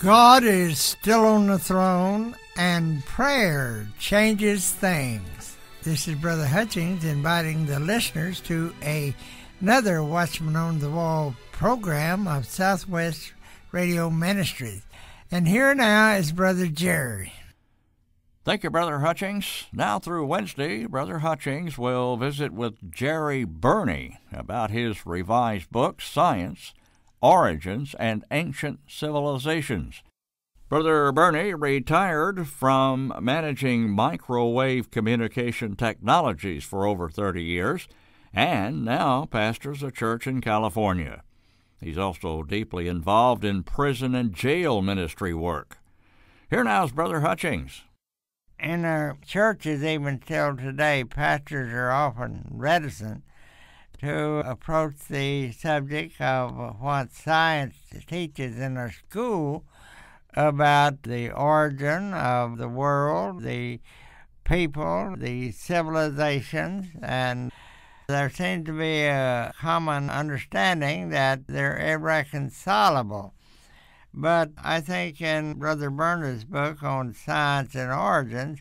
God is still on the throne, and prayer changes things. This is Brother Hutchings inviting the listeners to another Watchman on the Wall program of Southwest Radio Ministries. And here now is Brother Gerry. Thank you, Brother Hutchings. Now through Wednesday, Brother Hutchings will visit with Gerry Burney about his revised book, Science, Origins, and Ancient Civilizations. Brother Burney retired from managing microwave communication technologies for over 30 years and now pastors a church in California. He's also deeply involved in prison and jail ministry work. Here now is Brother Hutchings. In our churches, even till today, pastors are often reticent to approach the subject of what science teaches in our school about the origin of the world, the people, the civilizations, and there seems to be a common understanding that they're irreconcilable. But I think in Brother Burney's book on Science and Origins,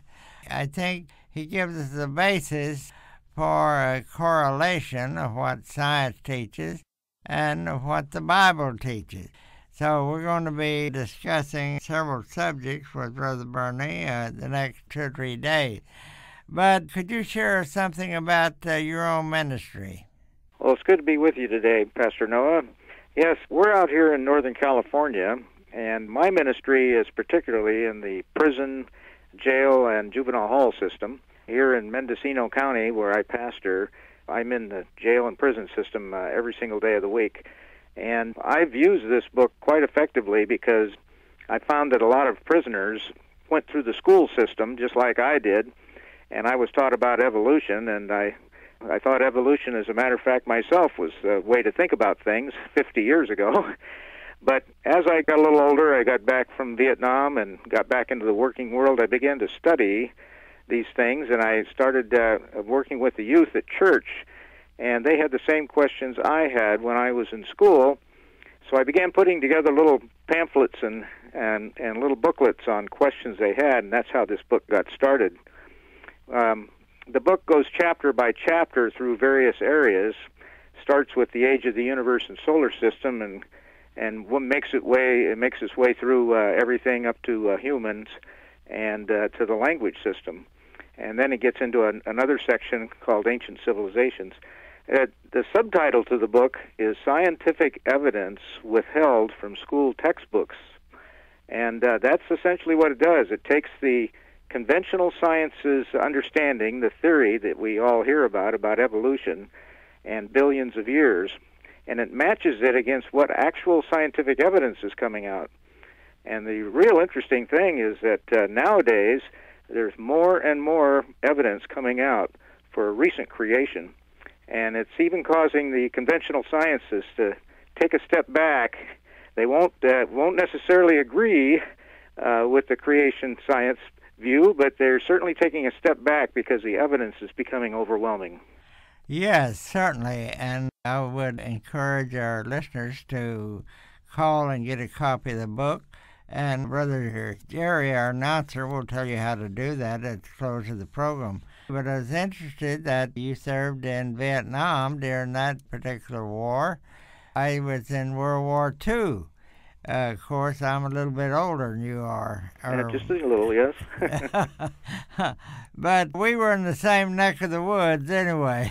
I think he gives us the basis for a correlation of what science teaches and of what the Bible teaches. So we're going to be discussing several subjects with Brother Burney the next 2 or 3 days. But could you share something about your own ministry? Well, it's good to be with you today, Pastor Noah. Yes, we're out here in Northern California, and my ministry is particularly in the prison, jail, and juvenile hall system. Here in Mendocino County, where I pastor, I'm in the jail and prison system every single day of the week. And I've used this book quite effectively because I found that a lot of prisoners went through the school system just like I did, and I was taught about evolution, and I thought evolution, as a matter of fact, myself was a way to think about things 50 years ago. But as I got a little older, I got back from Vietnam and got back into the working world. I began to study these things, and I started working with the youth at church, and they had the same questions I had when I was in school. So I began putting together little pamphlets and little booklets on questions they had, and that's how this book got started. The book goes chapter by chapter through various areas, starts with the age of the universe and solar system, and what makes its way through everything up to humans and to the language system. And then it gets into another section called Ancient Civilizations. The subtitle to the book is Scientific Evidence Withheld from School Textbooks. And that's essentially what it does. It takes the conventional science's understanding, the theory that we all hear about evolution and billions of years, and it matches it against what actual scientific evidence is coming out. And the real interesting thing is that nowadays there's more and more evidence coming out for recent creation, and it's even causing the conventional sciences to take a step back. They won't necessarily agree with the creation science view, but they're certainly taking a step back because the evidence is becoming overwhelming. Yes, certainly, and I would encourage our listeners to call and get a copy of the book, and Brother Gerry, our announcer, will tell you how to do that at the close of the program. But I was interested that you served in Vietnam during that particular war. I was in World War II. Of course, I'm a little bit older than you are. Just a little, yes. But we were in the same neck of the woods anyway.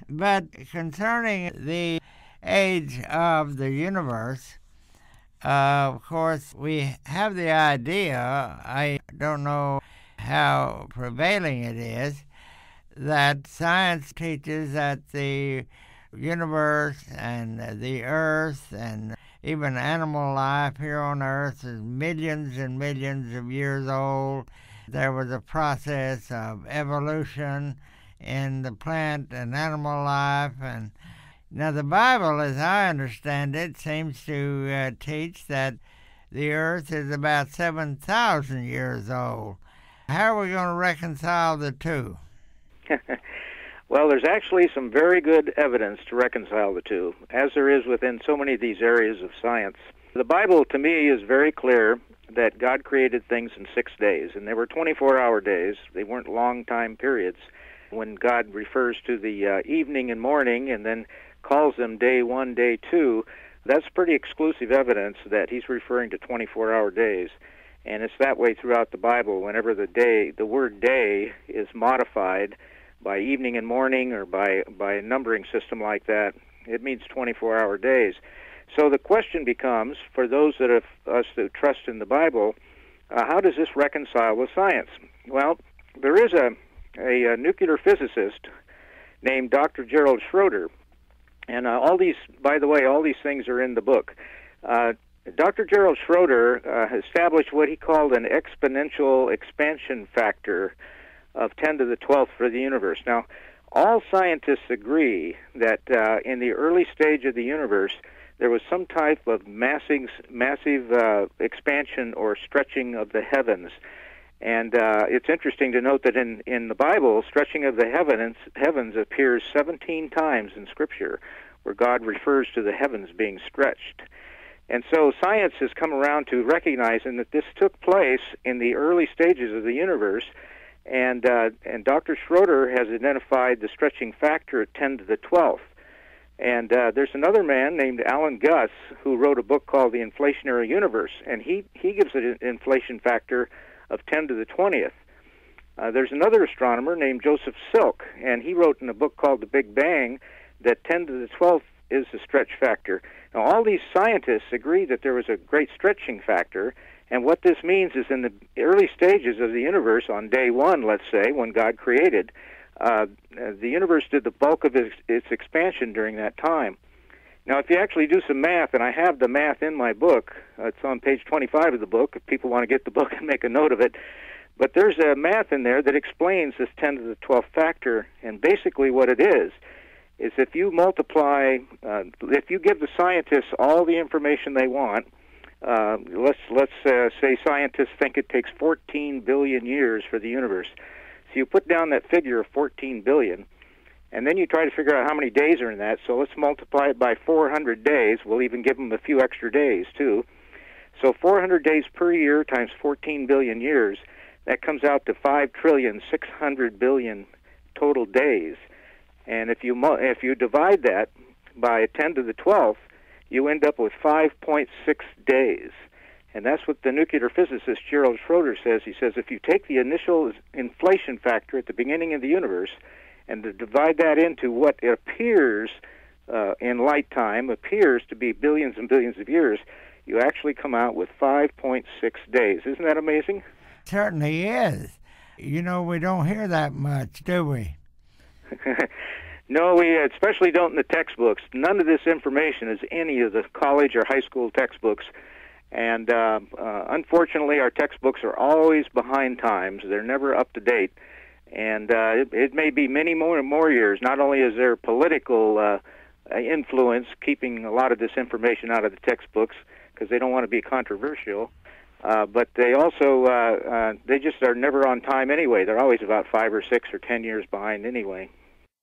But concerning the age of the universe, of course, we have the idea, I don't know how prevailing it is, that science teaches that the universe and the earth and even animal life here on Earth is millions and millions of years old. There was a process of evolution in the plant and animal life. And now the Bible, as I understand it, seems to teach that the Earth is about 7,000 years old. How are we going to reconcile the two? Well, there's actually some very good evidence to reconcile the two, as there is within so many of these areas of science. The Bible, to me, is very clear that God created things in 6 days, and they were 24-hour days. They weren't long time periods. When God refers to the evening and morning and then calls them day 1, day 2, that's pretty exclusive evidence that he's referring to 24-hour days. And it's that way throughout the Bible. Whenever the word day is modified by evening and morning or by a numbering system like that, it means 24-hour days. So the question becomes, for those of us that trust in the Bible, how does this reconcile with science? Well, there is a nuclear physicist named Dr. Gerald Schroeder, and all these things are in the book. Dr. Gerald Schroeder established what he called an exponential expansion factor of 10 to the 12th for the universe. Now, all scientists agree that in the early stage of the universe, there was some type of massive expansion or stretching of the heavens. And it's interesting to note that in the Bible, stretching of the heavens appears 17 times in Scripture, where God refers to the heavens being stretched. And so science has come around to recognizing that this took place in the early stages of the universe, and Dr. Schroeder has identified the stretching factor at 10 to the 12th. And there's another man named Alan Guss who wrote a book called The Inflationary Universe, and he gives it an inflation factor of 10 to the 20th. There's another astronomer named Joseph Silk, and he wrote in a book called The Big Bang that 10 to the 12th is the stretch factor. Now, all these scientists agree that there was a great stretching factor, and what this means is in the early stages of the universe, on day 1, let's say, when God created, the universe did the bulk of its expansion during that time. Now, if you actually do some math, and I have the math in my book, it's on page 25 of the book, if people want to get the book and make a note of it, but there's a math in there that explains this 10 to the 12th factor, and basically what it is if you multiply, if you give the scientists all the information they want, let's say scientists think it takes 14 billion years for the universe. So you put down that figure of 14 billion, and then you try to figure out how many days are in that. So let's multiply it by 400 days. We'll even give them a few extra days, too. So 400 days per year times 14 billion years, that comes out to 5,600,000,000,000 total days. And if you divide that by 10 to the 12th, you end up with 5.6 days. And that's what the nuclear physicist Gerald Schroeder says. He says if you take the initial inflation factor at the beginning of the universe and to divide that into what it appears in light time, appears to be billions and billions of years, you actually come out with 5.6 days. Isn't that amazing? Certainly is. You know, we don't hear that much, do we? No, we especially don't in the textbooks. None of this information is any of the college or high school textbooks. And unfortunately, our textbooks are always behind times. They're never up to date. And it may be many more years. Not only is there political influence keeping a lot of this information out of the textbooks because they don't want to be controversial, but they also they just are never on time anyway. They're always about 5 or 6 or 10 years behind anyway.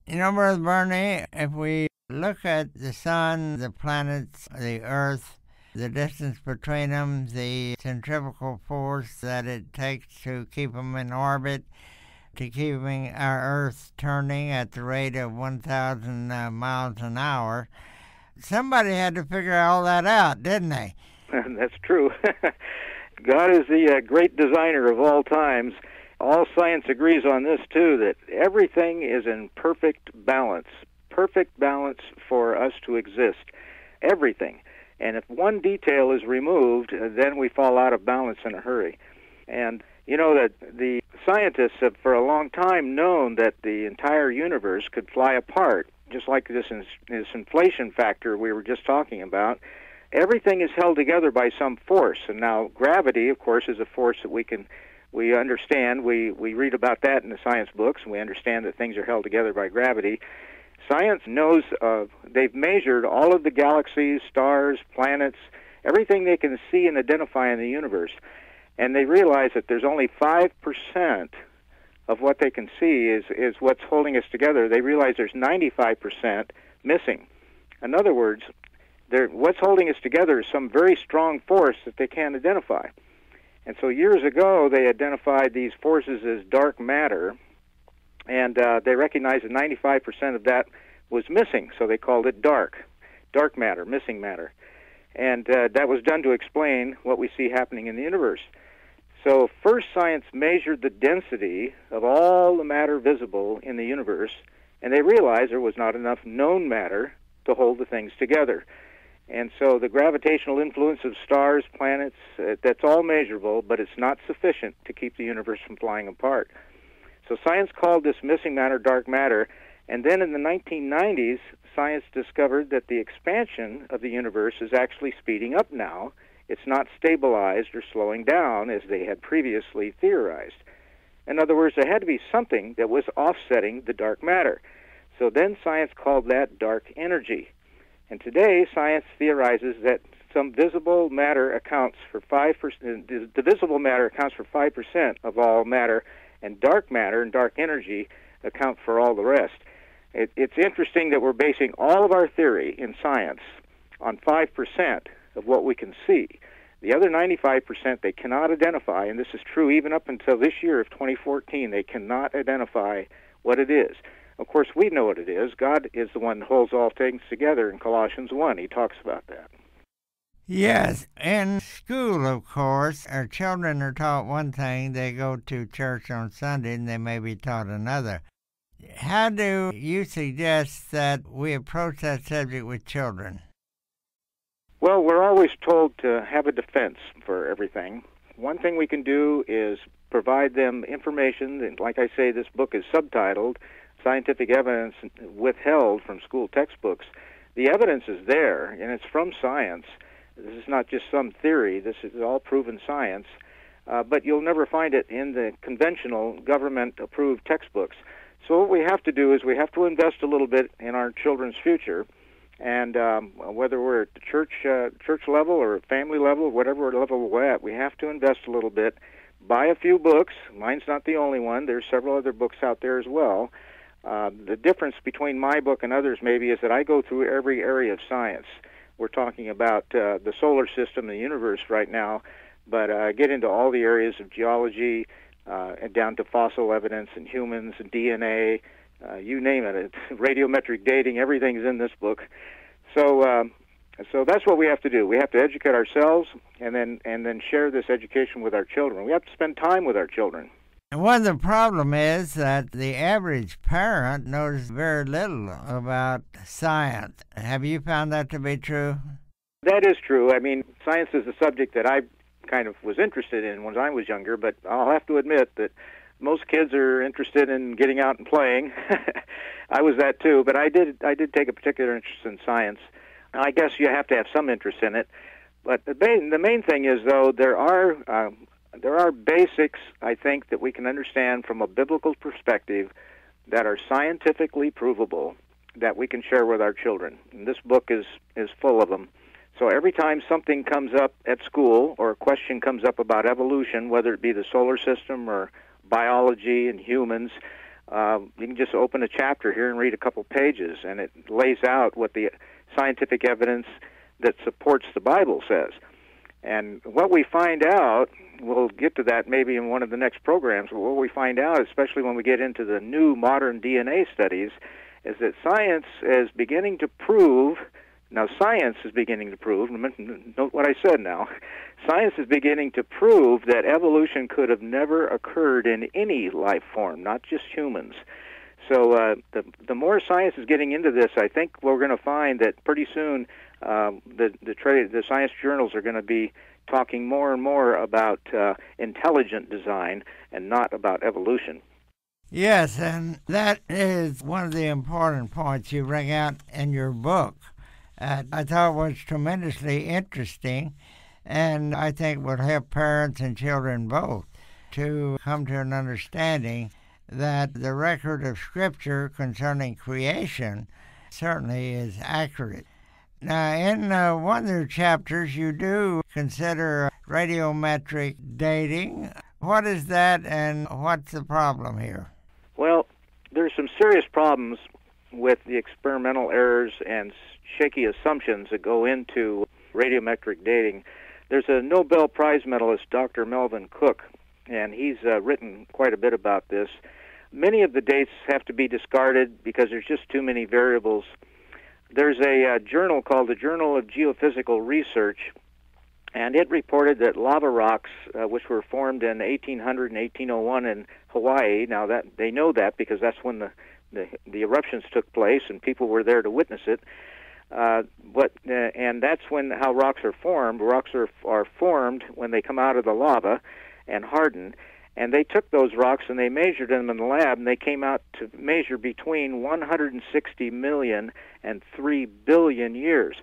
You know, Brother Burney, if we look at the sun, the planets, the earth, the distance between them, the centrifugal force that it takes to keep them in orbit, to keeping our Earth turning at the rate of 1,000 miles an hour, somebody had to figure all that out, didn't they? That's true. God is the great designer of all times. All science agrees on this, too, that everything is in perfect balance for us to exist. Everything. And if one detail is removed, then we fall out of balance in a hurry. And you know that the scientists have for a long time known that the entire universe could fly apart, just like this inflation factor we were just talking about. Everything is held together by some force. And now gravity, of course, is a force that we understand. We read about that in the science books, and we understand that things are held together by gravity. Science knows they've measured all of the galaxies, stars, planets, everything they can see and identify in the universe. And they realize that there's only 5% of what they can see is what's holding us together. They realize there's 95% missing. In other words, What's holding us together is some very strong force that they can't identify. And so years ago, they identified these forces as dark matter, and they recognized that 95% of that was missing, so they called it dark matter, missing matter. And that was done to explain what we see happening in the universe. So first science measured the density of all the matter visible in the universe, and they realized there was not enough known matter to hold the things together. And so the gravitational influence of stars, planets, that's all measurable, but it's not sufficient to keep the universe from flying apart. So science called this missing matter dark matter, and then in the 1990s, science discovered that the expansion of the universe is actually speeding up now. It's not stabilized or slowing down as they had previously theorized. In other words, there had to be something that was offsetting the dark matter. So then science called that dark energy. And today, science theorizes that some visible matter accounts for 5%. The visible matter accounts for 5% of all matter, and dark matter and dark energy account for all the rest. It's interesting that we're basing all of our theory in science on 5% of what we can see. The other 95% they cannot identify, and this is true even up until this year of 2014, they cannot identify what it is. Of course, we know what it is. God is the one that holds all things together in Colossians 1. He talks about that. Yes, in school, of course, our children are taught one thing. They go to church on Sunday, and they may be taught another. How do you suggest that we approach that subject with children? Well, we're always told to have a defense for everything. One thing we can do is provide them information. And like I say, this book is subtitled Scientific Evidence Withheld from School Textbooks. The evidence is there, and it's from science. This is not just some theory. This is all proven science. But you'll never find it in the conventional government-approved textbooks. So what we have to do is we have to invest a little bit in our children's future. And whether we're at the church level or family level, whatever level we're at, we have to invest a little bit. Buy a few books. Mine's not the only one. There's several other books out there as well. The difference between my book and others maybe is that I go through every area of science. We're talking about the solar system, the universe right now, but I get into all the areas of geology and down to fossil evidence and humans and DNA. You name it. It's radiometric dating. Everything's in this book. So that's what we have to do. We have to educate ourselves and then share this education with our children. We have to spend time with our children. And one of the problem is that the average parent knows very little about science. Have you found that to be true? That is true. I mean, science is a subject that I kind of was interested in when I was younger, but I'll have to admit that most kids are interested in getting out and playing. I was that too, but I did take a particular interest in science. I guess you have to have some interest in it. But the main thing is, though, there are basics, I think, that we can understand from a biblical perspective that are scientifically provable that we can share with our children. And this book is full of them. So every time something comes up at school or a question comes up about evolution, whether it be the solar system or biology and humans, you can just open a chapter here and read a couple pages, and it lays out what the scientific evidence that supports the Bible says. And what we find out, we'll get to that maybe in one of the next programs, but what we find out, especially when we get into the new modern DNA studies, is that science is beginning to prove, note what I said now, science is beginning to prove that evolution could have never occurred in any life form, not just humans. So the more science is getting into this, I think we're going to find that pretty soon the science journals are going to be talking more and more about intelligent design and not about evolution. Yes, and that is one of the important points you bring out in your book. I thought it was tremendously interesting, and I think will help parents and children both to come to an understanding that the record of Scripture concerning creation certainly is accurate. Now, in one of your chapters, you do consider radiometric dating. What is that, and what's the problem here? Well, there's some serious problems with the experimental errors and shaky assumptions that go into radiometric dating. There's a Nobel Prize medalist, Dr. Melvin Cook, and he's written quite a bit about this. Many of the dates have to be discarded because there's just too many variables. There's a journal called the Journal of Geophysical Research, and it reported that lava rocks, which were formed in 1800 and 1801 in Hawaii, now that they know that because that's when the eruptions took place and people were there to witness it. And that's how rocks are formed. Rocks are formed when they come out of the lava and harden. And they took those rocks and they measured them in the lab, and they came out to measure between 160 million and 3 billion years.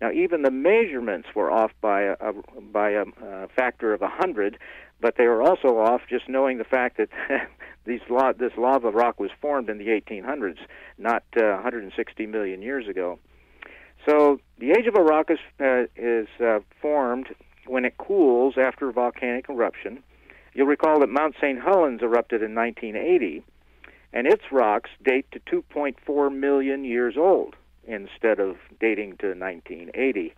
Now, even the measurements were off by a factor of 100, but they were also off just knowing the fact that this lava rock was formed in the 1800s, not 160 million years ago. So the age of a rock is formed when it cools after volcanic eruption. You'll recall that Mount St. Helens erupted in 1980, and its rocks date to 2.4 million years old instead of dating to 1980.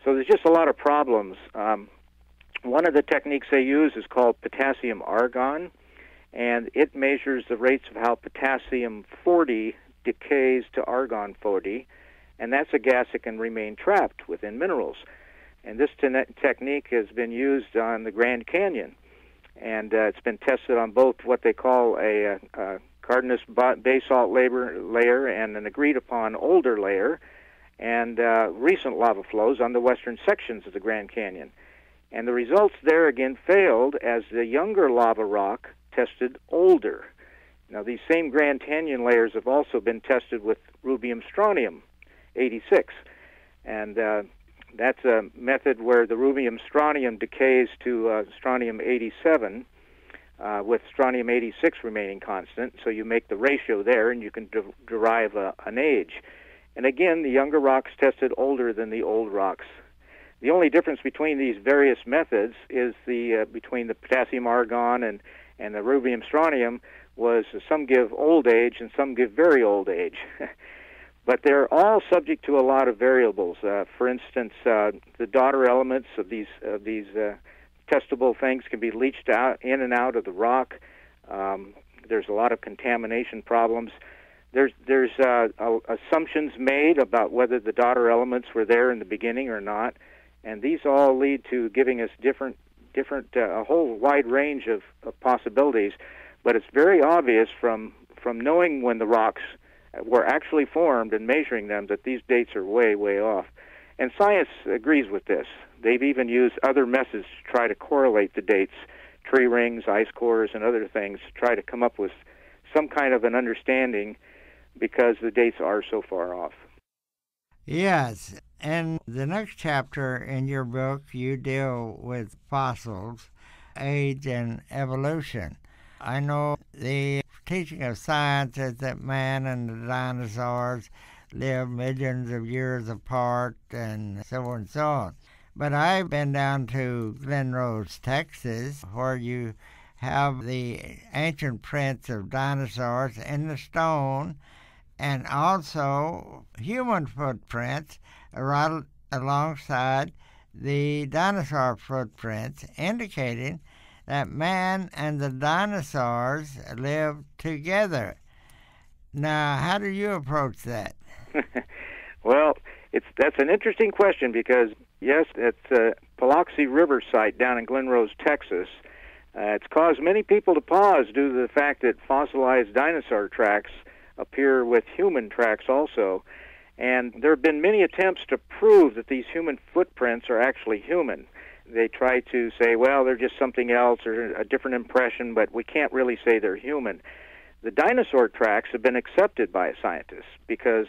So there's just a lot of problems. One of the techniques they use is called potassium argon, and it measures the rates of how potassium 40 decays to argon 40, and that's a gas that can remain trapped within minerals. And this technique has been used on the Grand Canyon, and it's been tested on both what they call a carbonous basalt layer and an agreed-upon older layer, and recent lava flows on the western sections of the Grand Canyon. And the results there again failed as the younger lava rock tested older. Now, these same Grand Canyon layers have also been tested with rubium strontium 86, and that's a method where the rubium strontium decays to strontium 87 with strontium 86 remaining constant, so you make the ratio there and you can derive an age. And again, the younger rocks tested older than the old rocks. The only difference between these various methods is between the potassium argon and the rubium strontium was some give old age and some give very old age. But they're all subject to a lot of variables. For instance, the daughter elements of these testable things can be leached out in and out of the rock. There's a lot of contamination problems. There's assumptions made about whether the daughter elements were there in the beginning or not, and these all lead to giving us a whole wide range of possibilities. But it's very obvious from knowing when the rocks were actually formed and measuring them that these dates are way, way off. And science agrees with this. They've even used other methods to try to correlate the dates, tree rings, ice cores, and other things, to try to come up with some kind of an understanding because the dates are so far off. Yes. In the next chapter in your book, you deal with fossils, age, and evolution. I know the teaching of science is that man and the dinosaurs lived millions of years apart and so on and so on. But I've been down to Glen Rose, Texas, where you have the ancient prints of dinosaurs in the stone and also human footprints right alongside the dinosaur footprints, indicating that man and the dinosaurs lived together. Now, how do you approach that? Well, that's an interesting question because, yes, it's a Biloxi River site down in Glen Rose, Texas. It's caused many people to pause due to the fact that fossilized dinosaur tracks appear with human tracks also. And there have been many attempts to prove that these human footprints are actually human. They try to say, well, they're just something else or a different impression, but we can't really say they're human. The dinosaur tracks have been accepted by scientists because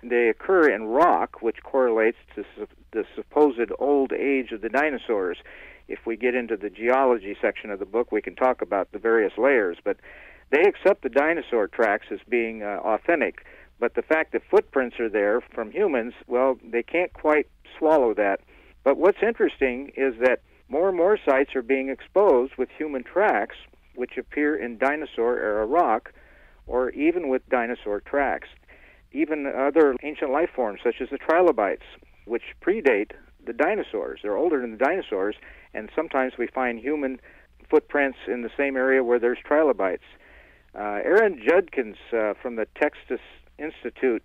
they occur in rock, which correlates to the supposed old age of the dinosaurs. If we get into the geology section of the book, we can talk about the various layers, but they accept the dinosaur tracks as being authentic. But the fact that footprints are there from humans, well, they can't quite swallow that. But what's interesting is that more and more sites are being exposed with human tracks, which appear in dinosaur-era rock, or even with dinosaur tracks. even other ancient life forms, such as the trilobites, which predate the dinosaurs. They're older than the dinosaurs, and sometimes we find human footprints in the same area where there's trilobites. Aaron Judkins from the Texas Institute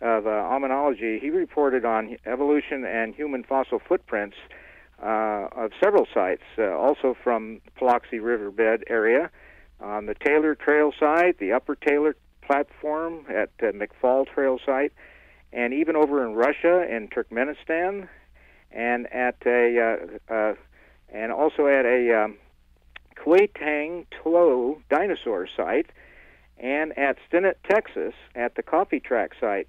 of Ominology, he reported on evolution and human fossil footprints of several sites, also from Biloxi Riverbed area, on the Taylor Trail site, the Upper Taylor platform at McFall Trail site, and even over in Russia and Turkmenistan, and also at a Kuetang Tlo dinosaur site, and at Stinnett, Texas, at the Coffee Track site.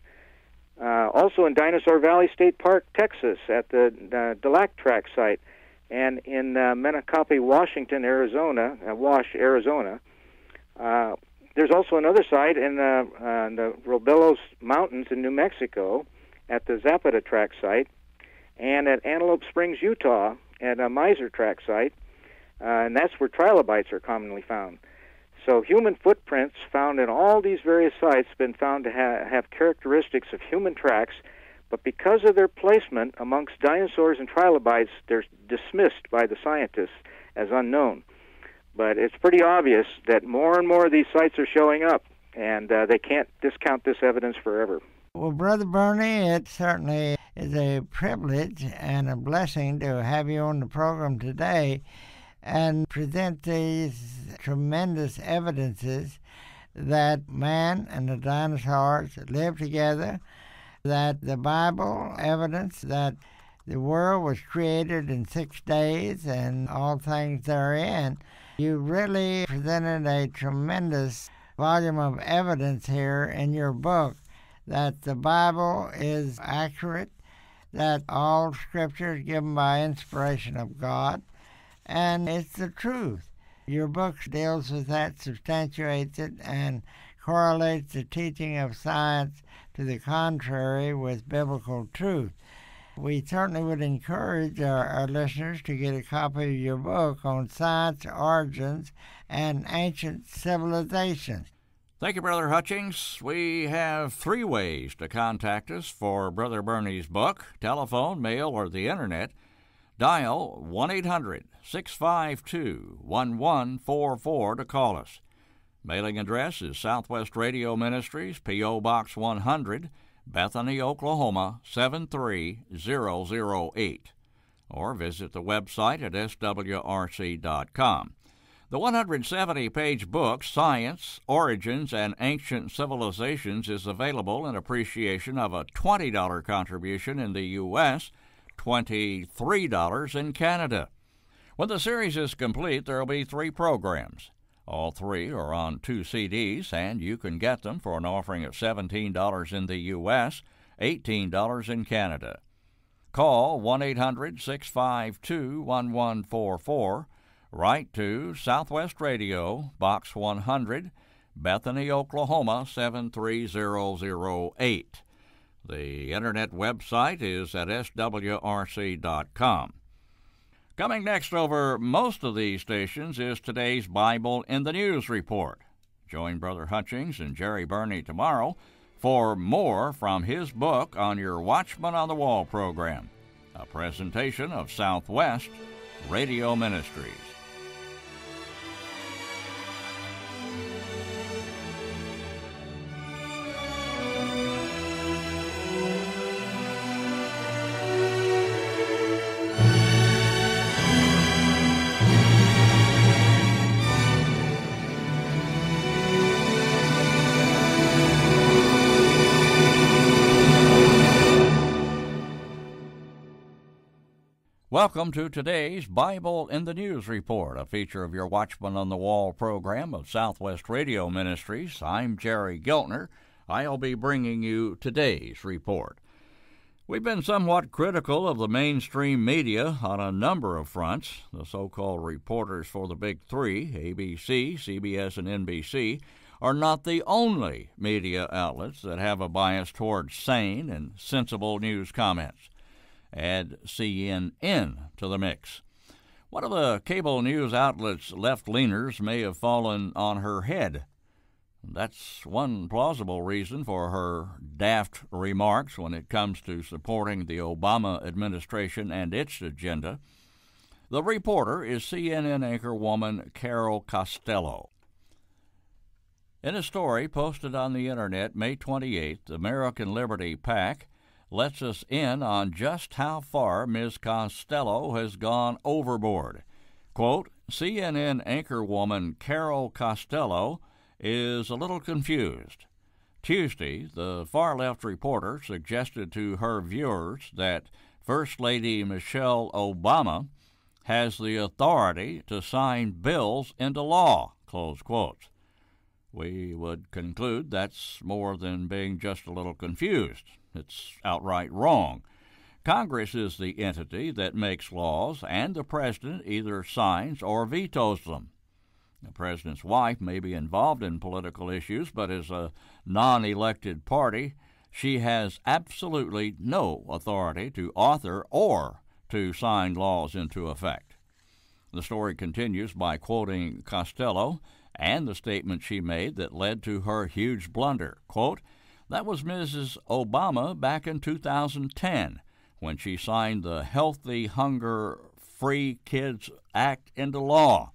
Also in Dinosaur Valley State Park, Texas, at the Delac Track site, and in Menacope, Washington, Arizona, Arizona. There's also another site in the Robelos Mountains in New Mexico, at the Zapata Track site, and at Antelope Springs, Utah, at a Miser Track site, and that's where trilobites are commonly found. So human footprints found in all these various sites have been found to have characteristics of human tracks, but because of their placement amongst dinosaurs and trilobites, they're dismissed by the scientists as unknown. But it's pretty obvious that more and more of these sites are showing up, and they can't discount this evidence forever. Well, Brother Burney, it certainly is a privilege and a blessing to have you on the program today and present these tremendous evidences that man and the dinosaurs lived together, that the Bible evidence that the world was created in 6 days and all things therein. You really presented a tremendous volume of evidence here in your book that the Bible is accurate, that all Scripture is given by inspiration of God, and it's the truth. Your book deals with that, substantiates it, and correlates the teaching of science to the contrary with biblical truth. We certainly would encourage our listeners to get a copy of your book on science, origins, and ancient civilization. Thank you, Brother Hutchings. We have 3 ways to contact us for Brother Burney's book: telephone, mail, or the Internet. Dial 1-800-652-1144 to call us. Mailing address is Southwest Radio Ministries, P.O. Box 100, Bethany, Oklahoma 73008. Or visit the website at swrc.com. The 170-page book, Science, Origins, and Ancient Civilizations, is available in appreciation of a $20 contribution in the U.S., $23 in Canada. When the series is complete, there will be 3 programs. All 3 are on 2 CDs, and you can get them for an offering of $17 in the U.S., $18 in Canada. Call 1-800-652-1144. Write to Southwest Radio, Box 100, Bethany, Oklahoma 73008. The Internet website is at swrc.com. Coming next over most of these stations is today's Bible in the News report. Join Brother Hutchings and Gerry Burney tomorrow for more from his book on your Watchman on the Wall program, a presentation of Southwest Radio Ministries. Welcome to today's Bible in the News report, a feature of your Watchman on the Wall program of Southwest Radio Ministries. I'm Jerry Giltner. I'll be bringing you today's report. We've been somewhat critical of the mainstream media on a number of fronts. The so-called reporters for the Big Three, ABC, CBS, and NBC, are not the only media outlets that have a bias towards sane and sensible news comments. Add CNN to the mix. One of the cable news outlets' left-leaners may have fallen on her head. That's one plausible reason for her daft remarks when it comes to supporting the Obama administration and its agenda. The reporter is CNN anchorwoman Carol Costello. In a story posted on the Internet May 28th, American Liberty PAC lets us in on just how far Ms. Costello has gone overboard. Quote, CNN anchorwoman Carol Costello is a little confused. Tuesday, the far-left reporter suggested to her viewers that First Lady Michelle Obama has the authority to sign bills into law, close quotes. We would conclude that's more than being just a little confused. It's outright wrong. Congress is the entity that makes laws, and the president either signs or vetoes them. The president's wife may be involved in political issues, but as a non-elected party, she has absolutely no authority to author or to sign laws into effect. The story continues by quoting Costello and the statement she made that led to her huge blunder. Quote, that was Mrs. Obama back in 2010 when she signed the Healthy Hunger Free Kids Act into law.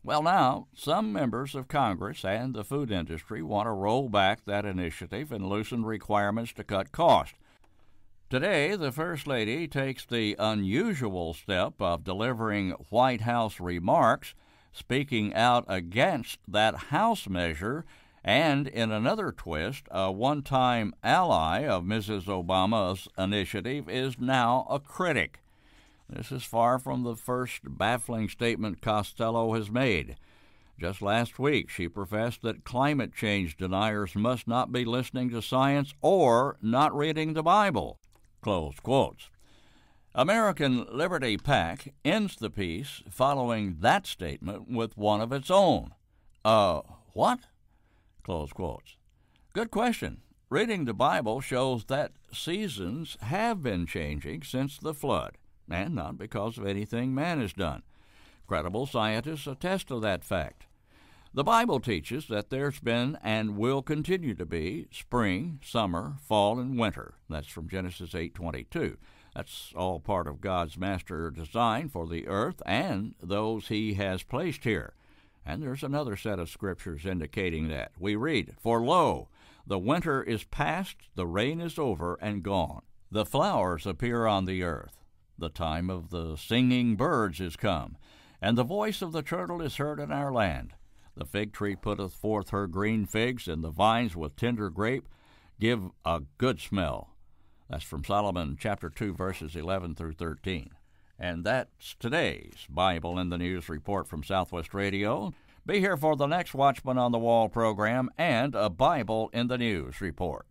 Well, now, some members of Congress and the food industry want to roll back that initiative and loosen requirements to cut costs. Today, the First Lady takes the unusual step of delivering White House remarks, speaking out against that House measure, and in another twist, a one-time ally of Mrs. Obama's initiative is now a critic. This is far from the first baffling statement Costello has made. Just last week, she professed that climate change deniers must not be listening to science or not reading the Bible. Close quotes. American Liberty PAC ends the piece following that statement with one of its own. What? Close quotes. Good question. Reading the Bible shows that seasons have been changing since the flood, and not because of anything man has done. Credible scientists attest to that fact. The Bible teaches that there's been and will continue to be spring, summer, fall, and winter. That's from Genesis 8:22. That's all part of God's master design for the earth and those he has placed here. And there's another set of scriptures indicating that. We read, for lo, the winter is past, the rain is over and gone. The flowers appear on the earth. The time of the singing birds is come, and the voice of the turtle is heard in our land. The fig tree putteth forth her green figs, and the vines with tender grape give a good smell. That's from Solomon chapter 2, verses 11 through 13. And that's today's Bible in the News report from Southwest Radio. Be here for the next Watchman on the Wall program and a Bible in the News report.